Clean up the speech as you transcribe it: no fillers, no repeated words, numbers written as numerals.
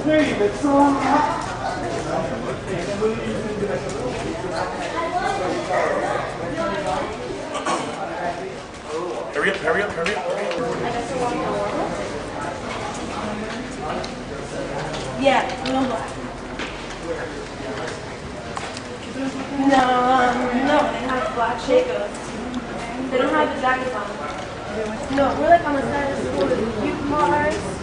Hurry up, hurry up, hurry up. Yeah, no black. No, no, they have black shakers. They don't have the jackets on. No, we're like on the side of the school with youth cars.